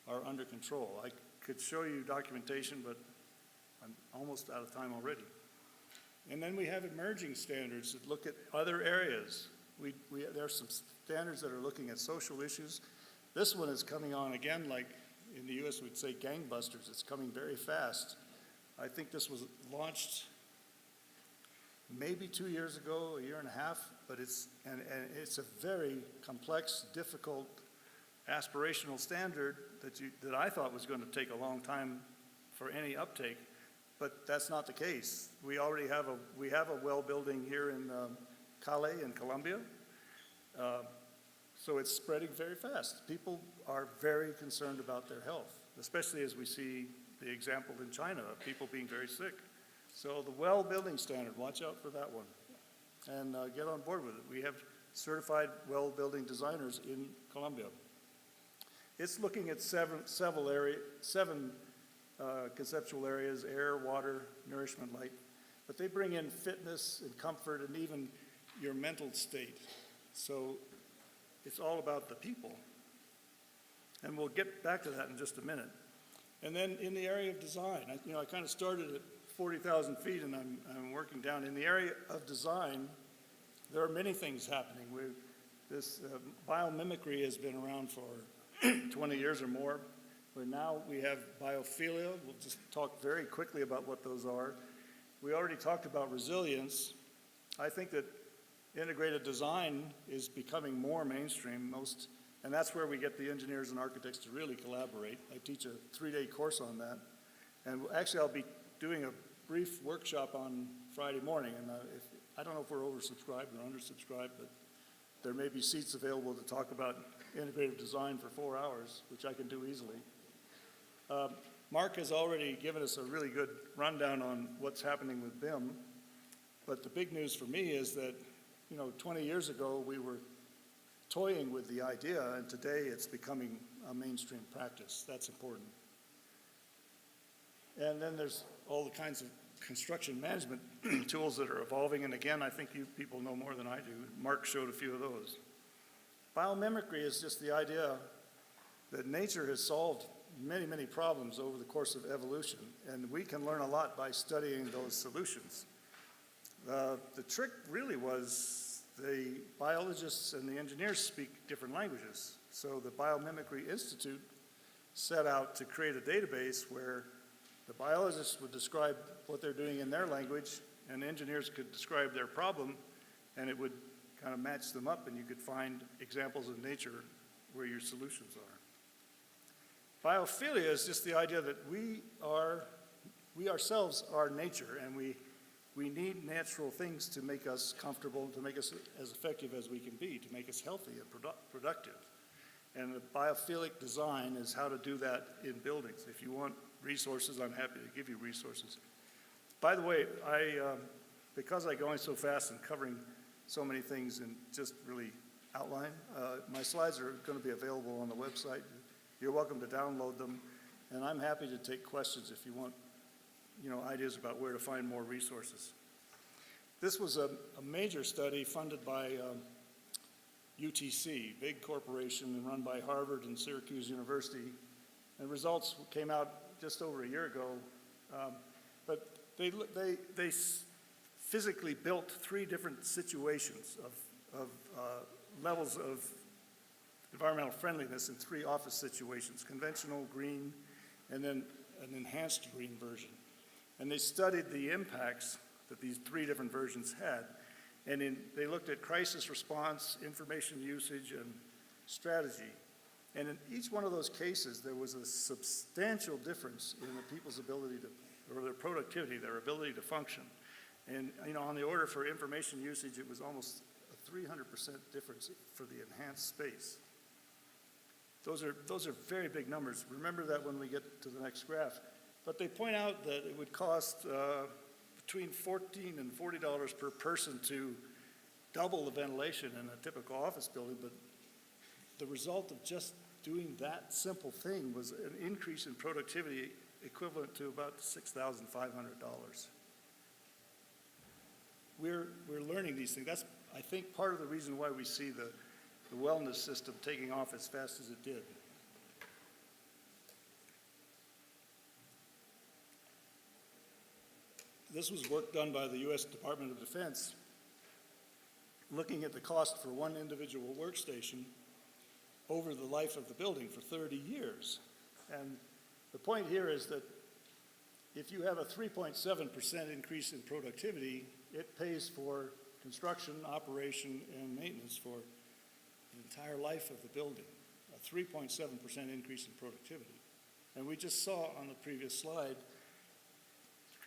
are under control. I could show you documentation, but I'm almost out of time already. And then we have emerging standards that look at other areas. There are some standards that are looking at social issues. This one is coming on again, like in the US we'd say gangbusters. It's coming very fast. I think this was launched maybe 2 years ago, a year and a half, but it's a very complex, difficult, aspirational standard that I thought was going to take a long time for any uptake, but that's not the case. We already have a well building here in Cali in Colombia, so it's spreading very fast. People are very concerned about their health, especially as we see the example in China of people being very sick. So the well building standard, watch out for that one, and get on board with it. We have certified well building designers in Colombia. It's looking at seven conceptual areas: air, water, nourishment, light. But they bring in fitness and comfort and even your mental state. So it's all about the people. And we'll get back to that in just a minute. And then in the area of design, I kind of started at 40,000 feet and I'm working down. In the area of design, there are many things happening. This biomimicry has been around for 20 years or more, where now we have biophilia. We'll just talk very quickly about what those are. We already talked about resilience. I think that integrated design is becoming more mainstream, and that's where we get the engineers and architects to really collaborate. I teach a 3-day course on that. And actually, I'll be doing a brief workshop on Friday morning. And I don't know if we're oversubscribed or undersubscribed, but there may be seats available to talk about integrative design for 4 hours, which I can do easily. Mark has already given us a really good rundown on what's happening with BIM. But the big news for me is that, 20 years ago, we were toying with the idea, and today it's becoming a mainstream practice. That's important. And then there's all the kinds of construction management tools that are evolving, and again, I think you people know more than I do. Mark showed a few of those. Biomimicry is just the idea that nature has solved many, many problems over the course of evolution, and we can learn a lot by studying those solutions. The trick really was the biologists and the engineers speak different languages. So the Biomimicry Institute set out to create a database where the biologists would describe what they're doing in their language, and engineers could describe their problem, and it would kind of match them up, and you could find examples in nature where your solutions are. Biophilia is just the idea that we ourselves are nature, and we need natural things to make us comfortable, to make us as effective as we can be, to make us healthy and productive. And the biophilic design is how to do that in buildings. If you want resources, I'm happy to give you resources. By the way, because I'm going so fast and covering so many things and just really outline, my slides are going to be available on the website. You're welcome to download them, and I'm happy to take questions if you want ideas about where to find more resources. This was a major study funded by UTC, big corporation and run by Harvard and Syracuse University. And results came out just over a year ago. But they physically built 3 different situations of levels of environmental friendliness in 3 office situations: conventional, green, and then an enhanced green version. And they studied the impacts that these 3 different versions had. And they looked at crisis response, information usage, and strategy. And in each one of those cases, there was a substantial difference in the people's ability or their productivity, their ability to function. And on the order for information usage, it was almost a 300% difference for the enhanced space. Those are very big numbers. Remember that when we get to the next graph. But they point out that it would cost between $14 and $40 per person to double the ventilation in a typical office building, but the result of just doing that simple thing was an increase in productivity equivalent to about $6,500. We're learning these things. That's, I think, part of the reason why we see the the wellness system taking off as fast as it did. This was work done by the U.S. Department of Defense, looking at the cost for one individual workstation over the life of the building for 30 years. And the point here is that if you have a 3.7% increase in productivity, it pays for construction, operation, and maintenance for the entire life of the building, a 3.7% increase in productivity. And we just saw on the previous slide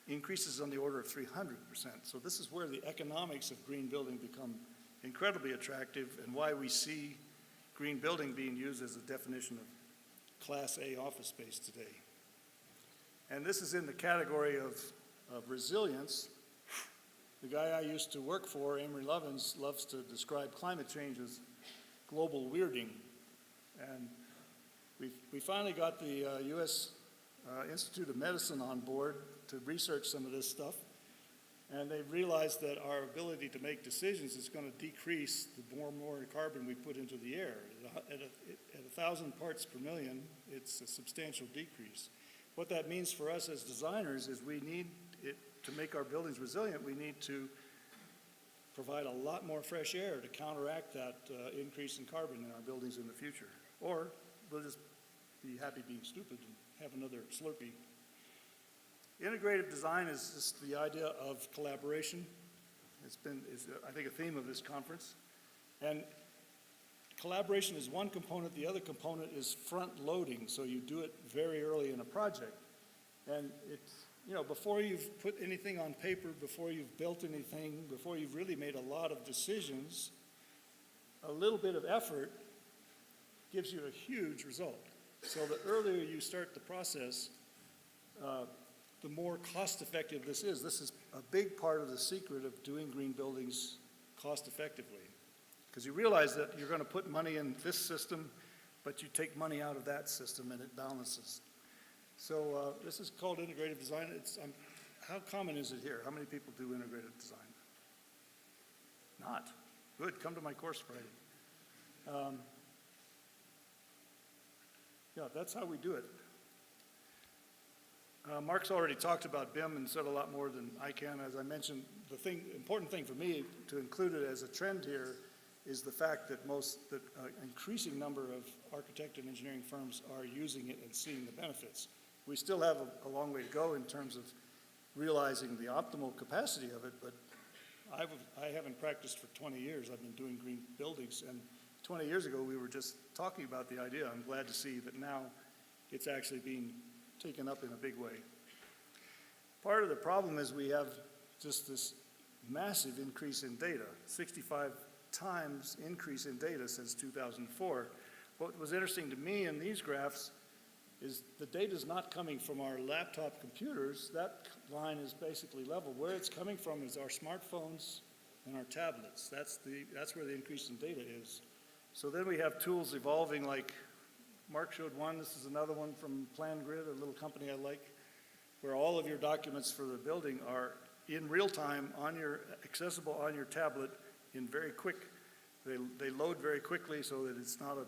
increases on the order of 300%. So this is where the economics of green building become incredibly attractive and why we see green building being used as a definition of Class A office space today. And this is in the category of resilience. The guy I used to work for, Amory Lovins, loves to describe climate change as global weirding. And we finally got the U.S. Institute of Medicine on board to research some of this stuff. And they realized that our ability to make decisions is going to decrease the more and more carbon we put into the air. At 1,000 parts per million, it's a substantial decrease. What that means for us as designers is we need it to make our buildings resilient. We need to provide a lot more fresh air to counteract that increase in carbon in our buildings in the future. Or we'll just be happy being stupid and have another Slurpee. Integrative design is just the idea of collaboration. It's I think, a theme of this conference. And collaboration is one component. The other component is front loading. So you do it very early in a project. And it's, before you've put anything on paper, before you've built anything, before you've really made a lot of decisions, a little bit of effort gives you a huge result. So the earlier you start the process, the more cost-effective this is. This is a big part of the secret of doing green buildings cost-effectively. Because you realize that you're going to put money in this system, but you take money out of that system and it balances. So this is called integrative design. How common is it here? How many people do integrative design? Not. Good, come to my course Friday. Yeah, that's how we do it. Mark's already talked about BIM and said a lot more than I can. As I mentioned, the important thing for me to include it as a trend here is the fact that an increasing number of architect and engineering firms are using it and seeing the benefits. We still have a long way to go in terms of realizing the optimal capacity of it, but I haven't practiced for 20 years. I've been doing green buildings, and 20 years ago we were just talking about the idea. I'm glad to see that now it's actually being taken up in a big way. Part of the problem is we have just this massive increase in data, 65 times increase in data since 2004. What was interesting to me in these graphs is the data is not coming from our laptop computers. That line is basically level. Where it's coming from is our smartphones and our tablets. That's where the increase in data is. So then we have tools evolving, like Mark showed one. This is another one from PlanGrid, a little company I like, where all of your documents for the building are in real time, accessible on your tablet in very quick. They load very quickly so that it's not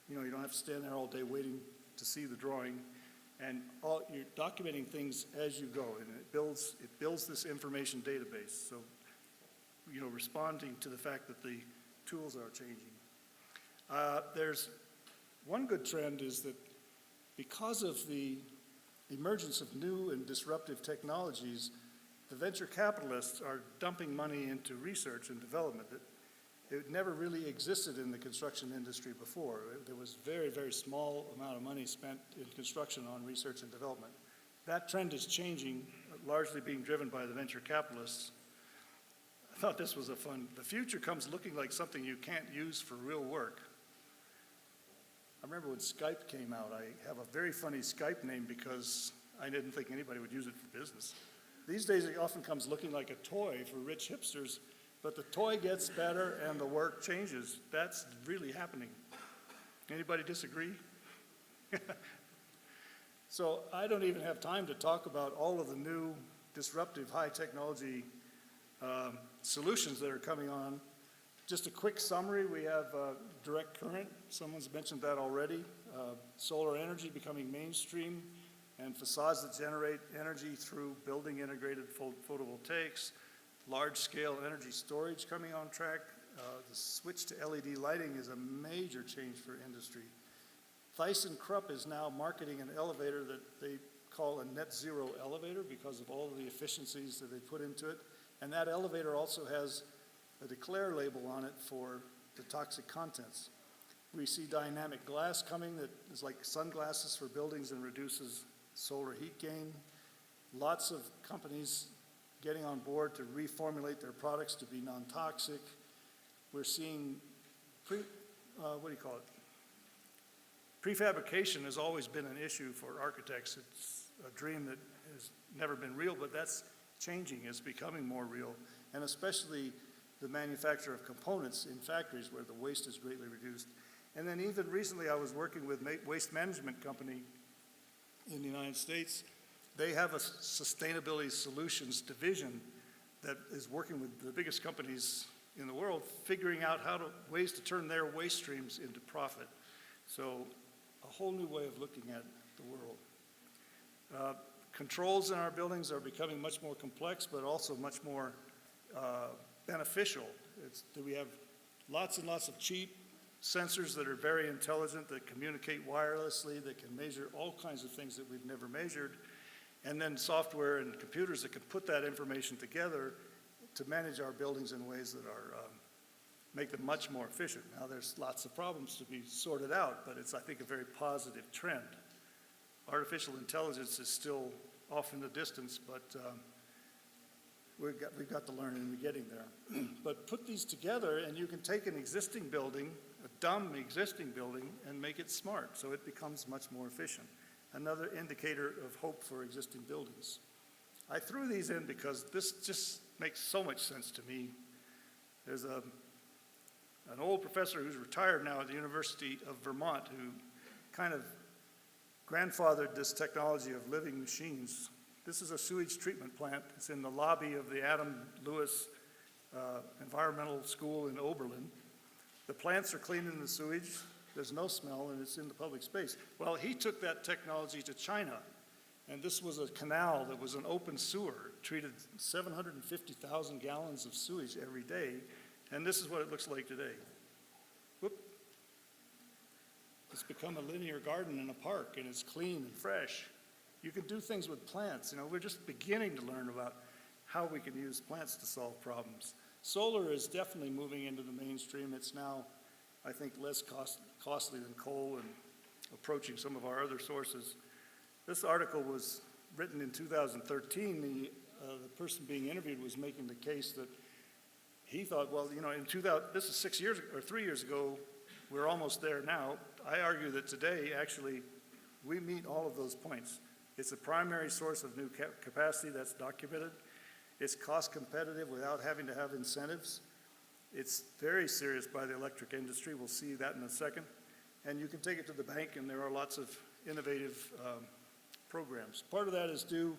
you don't have to stand there all day waiting to see the drawing. And you're documenting things as you go, and it builds this information database. So, responding to the fact that the tools are changing. There's one good trend is that because of the emergence of new and disruptive technologies, the venture capitalists are dumping money into research and development. It never really existed in the construction industry before. There was very, very small amount of money spent in construction on research and development. That trend is changing, largely being driven by the venture capitalists. I thought this was the future comes looking like something you can't use for real work. I remember when Skype came out, I have a very funny Skype name because I didn't think anybody would use it for business. These days it often comes looking like a toy for rich hipsters, but the toy gets better and the work changes. That's really happening. Anybody disagree? So I don't even have time to talk about all of the new disruptive high technology solutions that are coming on. Just a quick summary, we have direct current, someone's mentioned that already, solar energy becoming mainstream, and facades that generate energy through building integrated photovoltaics, large-scale energy storage coming on track. The switch to LED lighting is a major change for industry. ThyssenKrupp is now marketing an elevator that they call a net zero elevator because of all of the efficiencies that they put into it. And that elevator also has a declare label on it for the toxic contents. We see dynamic glass coming that is like sunglasses for buildings and reduces solar heat gain. Lots of companies getting on board to reformulate their products to be non-toxic. We're seeing prefabrication has always been an issue for architects. It's a dream that has never been real, but that's changing. It's becoming more real, and especially the manufacture of components in factories where the waste is greatly reduced. And then even recently I was working with a waste management company in the United States. They have a sustainability solutions division that is working with the biggest companies in the world, figuring out ways to turn their waste streams into profit. So a whole new way of looking at the world. Controls in our buildings are becoming much more complex, but also much more beneficial. We have lots and lots of cheap sensors that are very intelligent, that communicate wirelessly, that can measure all kinds of things that we've never measured, and then software and computers that can put that information together to manage our buildings in ways that are make them much more efficient. Now there's lots of problems to be sorted out, but it's, I think, a very positive trend. Artificial intelligence is still off in the distance, but we've got to learn and we're getting there. But put these together and you can take an existing building, a dumb existing building, and make it smart so it becomes much more efficient. Another indicator of hope for existing buildings. I threw these in because this just makes so much sense to me. There's an old professor who's retired now at the University of Vermont who kind of grandfathered this technology of living machines. This is a sewage treatment plant. It's in the lobby of the Adam Lewis Environmental School in Oberlin. The plants are cleaning the sewage. There's no smell, and it's in the public space. Well, he took that technology to China, and this was a canal that was an open sewer, treated 750,000 gallons of sewage every day, and this is what it looks like today. Whoop. It's become a linear garden in a park, and it's clean and fresh. You can do things with plants. You know, we're just beginning to learn about how we can use plants to solve problems. Solar is definitely moving into the mainstream. It's now, I think, less costly than coal and approaching some of our other sources. This article was written in 2013. The person being interviewed was making the case that he thought, well, you know, this is 3 years ago, we're almost there now. I argue that today, actually, we meet all of those points. It's a primary source of new capacity that's documented. It's cost competitive without having to have incentives. It's very serious by the electric industry. We'll see that in a second. And you can take it to the bank, and there are lots of innovative programs. Part of that is due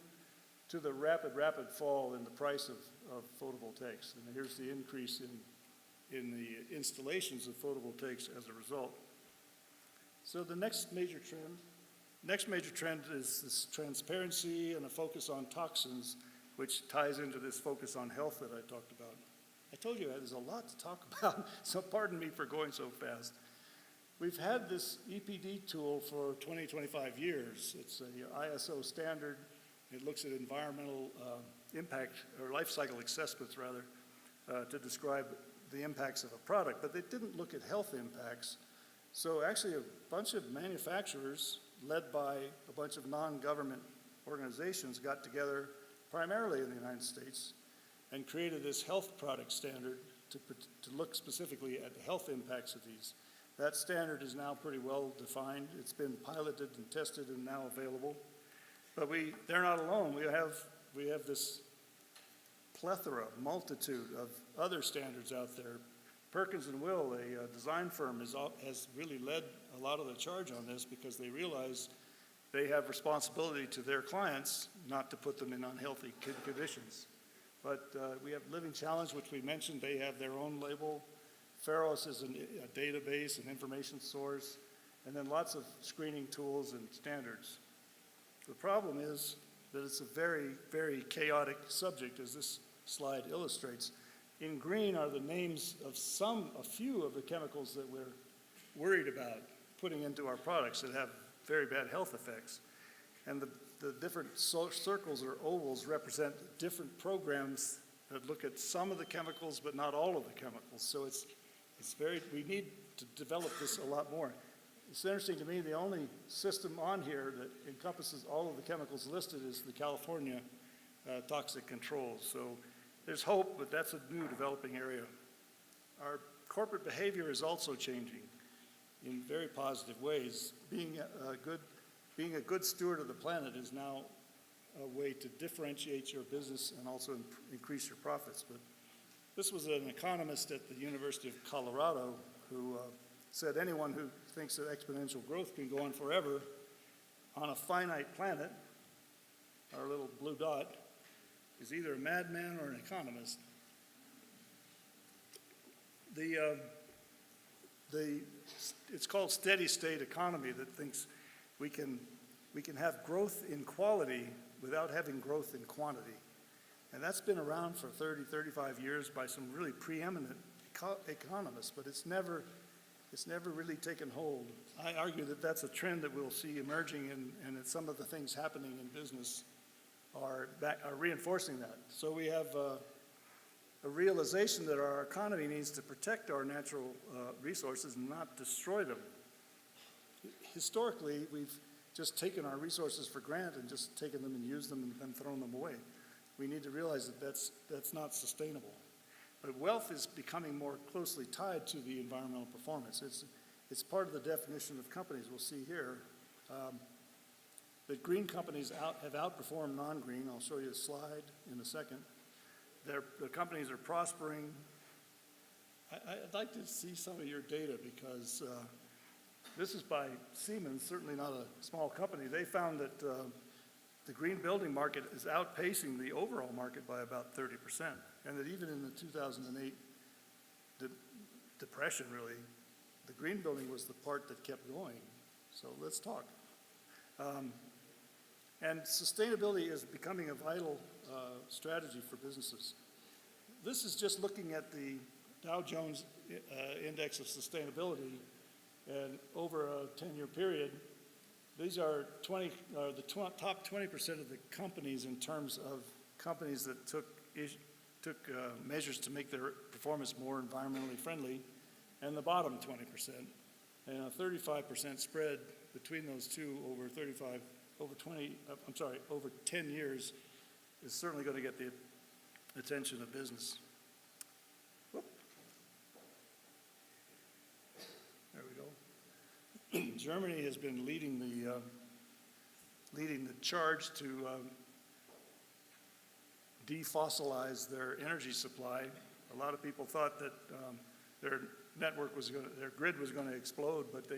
to the rapid fall in the price of photovoltaics. And here's the increase in the installations of photovoltaics as a result. So the next major trend is this transparency and a focus on toxins, which ties into this focus on health that I talked about. I told you there's a lot to talk about, so pardon me for going so fast. We've had this EPD tool for 25 years. It's a ISO standard. It looks at environmental impact, or life cycle assessments rather, to describe the impacts of a product, but they didn't look at health impacts. So actually a bunch of manufacturers, led by a bunch of non-government organizations, got together primarily in the United States and created this health product standard to look specifically at the health impacts of these. That standard is now pretty well defined. It's been piloted and tested and now available. But they're not alone. We have this multitude of other standards out there. Perkins and Will, a design firm, has really led a lot of the charge on this because they realize they have responsibility to their clients not to put them in unhealthy conditions. But we have Living Challenge, which we mentioned. They have their own label. Pharos is a database, an information source, and then lots of screening tools and standards. The problem is that it's a very, very chaotic subject, as this slide illustrates. In green are the names of a few of the chemicals that we're worried about putting into our products that have very bad health effects. And the different circles or ovals represent different programs that look at some of the chemicals, but not all of the chemicals. So we need to develop this a lot more. It's interesting to me, the only system on here that encompasses all of the chemicals listed is the California toxic controls. So there's hope, but that's a new developing area. Our corporate behavior is also changing in very positive ways. Being a good steward of the planet is now a way to differentiate your business and also increase your profits. But this was an economist at the University of Colorado who said anyone who thinks that exponential growth can go on forever on a finite planet, our little blue dot, is either a madman or an economist. It's called steady state economy that thinks we can have growth in quality without having growth in quantity. And that's been around for 30, 35 years by some really preeminent economists, but it's never really taken hold. I argue that that's a trend that we'll see emerging, and that some of the things happening in business are reinforcing that. So we have a realization that our economy needs to protect our natural resources and not destroy them. Historically, we've just taken our resources for granted and just taken them and used them and then thrown them away. We need to realize that that's not sustainable. But wealth is becoming more closely tied to the environmental performance. It's part of the definition of companies. We'll see here that green companies have outperformed non-green. I'll show you a slide in a second. The companies are prospering. I'd like to see some of your data because this is by Siemens, certainly not a small company. They found that the green building market is outpacing the overall market by about 30%, and that even in the 2008 depression, really, the green building was the part that kept going. So let's talk. And sustainability is becoming a vital strategy for businesses. This is just looking at the Dow Jones Index of Sustainability, and over a 10-year period, these are the top 20% of the companies in terms of companies that took measures to make their performance more environmentally friendly, and the bottom 20%, and a 35% spread between those two over 10 years is certainly going to get the attention of business. Whoop. There we go. Germany has been leading the charge to defossilize their energy supply. A lot of people thought that their grid was going to explode, but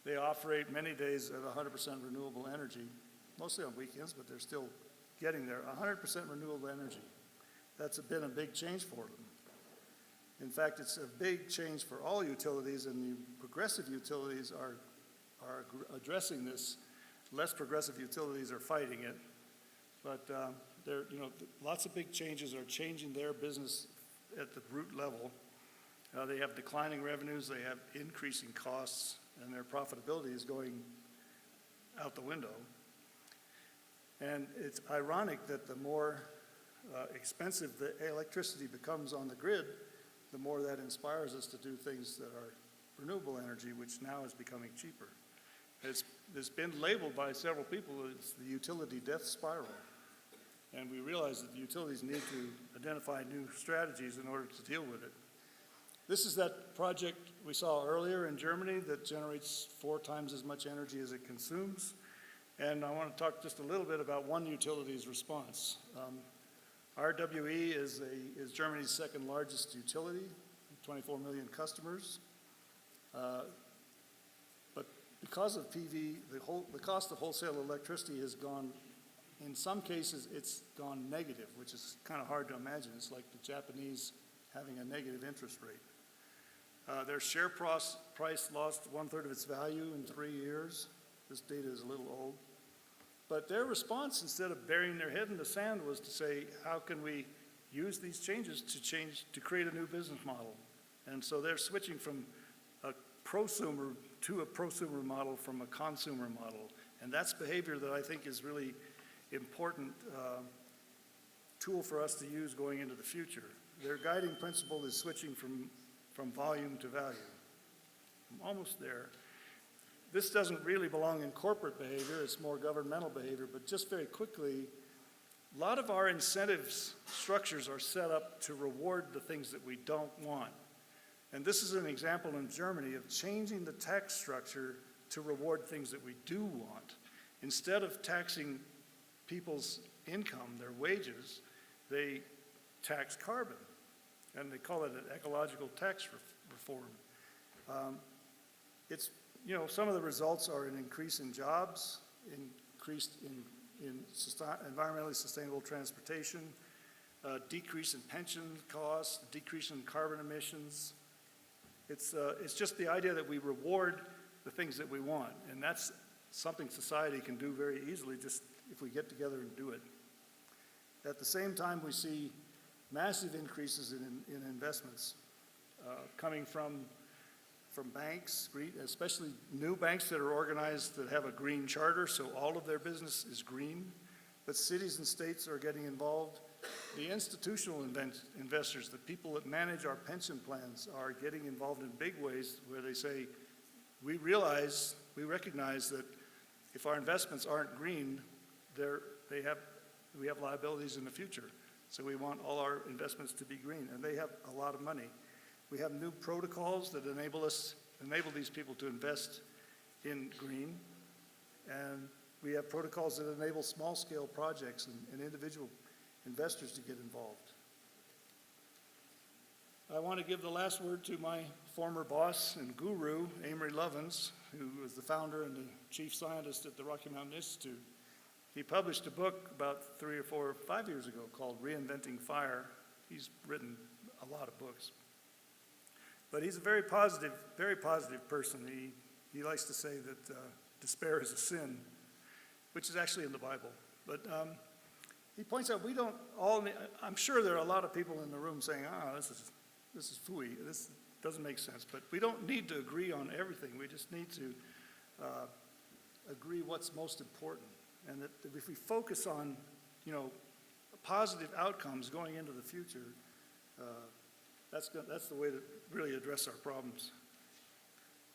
they operate many days at 100% renewable energy, mostly on weekends, but they're still getting there. 100% renewable energy. That's been a big change for them. In fact, it's a big change for all utilities, and the progressive utilities are addressing this. Less progressive utilities are fighting it, but lots of big changes are changing their business at the root level. They have declining revenues, they have increasing costs, and their profitability is going out the window. And it's ironic that the more expensive the electricity becomes on the grid, the more that inspires us to do things that are renewable energy, which now is becoming cheaper. It's been labeled by several people as the utility death spiral. And we realize that the utilities need to identify new strategies in order to deal with it. This is that project we saw earlier in Germany that generates 4 times as much energy as it consumes. And I want to talk just a little bit about one utility's response. RWE is Germany's second largest utility, 24 million customers. But because of PV, the cost of wholesale electricity has gone, in some cases, it's gone negative, which is kind of hard to imagine. It's like the Japanese having a negative interest rate. Their share price lost 1/3 of its value in 3 years. This data is a little old. But their response, instead of burying their head in the sand, was to say, how can we use these changes to create a new business model? And so they're switching from a prosumer to a prosumer model from a consumer model. And that's behavior that I think is really important tool for us to use going into the future. Their guiding principle is switching from volume to value. I'm almost there. This doesn't really belong in corporate behavior, it's more governmental behavior, but just very quickly, a lot of our incentives structures are set up to reward the things that we don't want. And this is an example in Germany of changing the tax structure to reward things that we do want. Instead of taxing people's income, their wages, they tax carbon. And they call it an ecological tax reform. Some of the results are an increase in jobs, increased in environmentally sustainable transportation, decrease in pension costs, decrease in carbon emissions. It's just the idea that we reward the things that we want, and that's something society can do very easily just if we get together and do it. At the same time, we see massive increases in investments coming from banks, especially new banks that are organized that have a green charter, so all of their business is green. But cities and states are getting involved. The institutional investors, the people that manage our pension plans, are getting involved in big ways where they say, we recognize that if our investments aren't green, we have liabilities in the future. So we want all our investments to be green, and they have a lot of money. We have new protocols that enable these people to invest in green, and we have protocols that enable small-scale projects and individual investors to get involved. I want to give the last word to my former boss and guru, Amory Lovins, who was the founder and the chief scientist at the Rocky Mountain Institute. He published a book about 3 or 4 or 5 years ago called Reinventing Fire. He's written a lot of books. But he's a very positive person. He likes to say that despair is a sin, which is actually in the Bible. But he points out we don't all, I'm sure there are a lot of people in the room saying, this is phooey, this doesn't make sense. But we don't need to agree on everything. We just need to agree what's most important. And that if we focus on, positive outcomes going into the future, that's the way to really address our problems.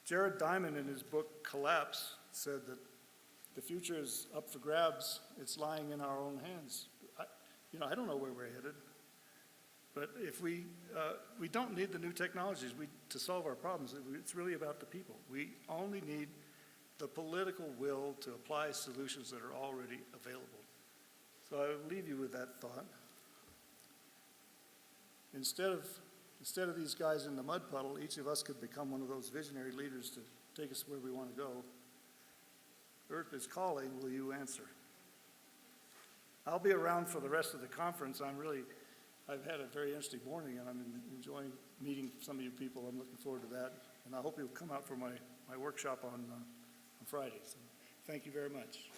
Jared Diamond, in his book Collapse, said that the future is up for grabs. It's lying in our own hands. I don't know where we're headed, but if we don't need the new technologies to solve our problems. It's really about the people. We only need the political will to apply solutions that are already available. So I will leave you with that thought. Instead of these guys in the mud puddle, each of us could become one of those visionary leaders to take us where we want to go. Earth is calling, will you answer? I'll be around for the rest of the conference. I've had a very interesting morning, and I'm enjoying meeting some of you people. I'm looking forward to that, and I hope you'll come out for my workshop on Friday. So thank you very much.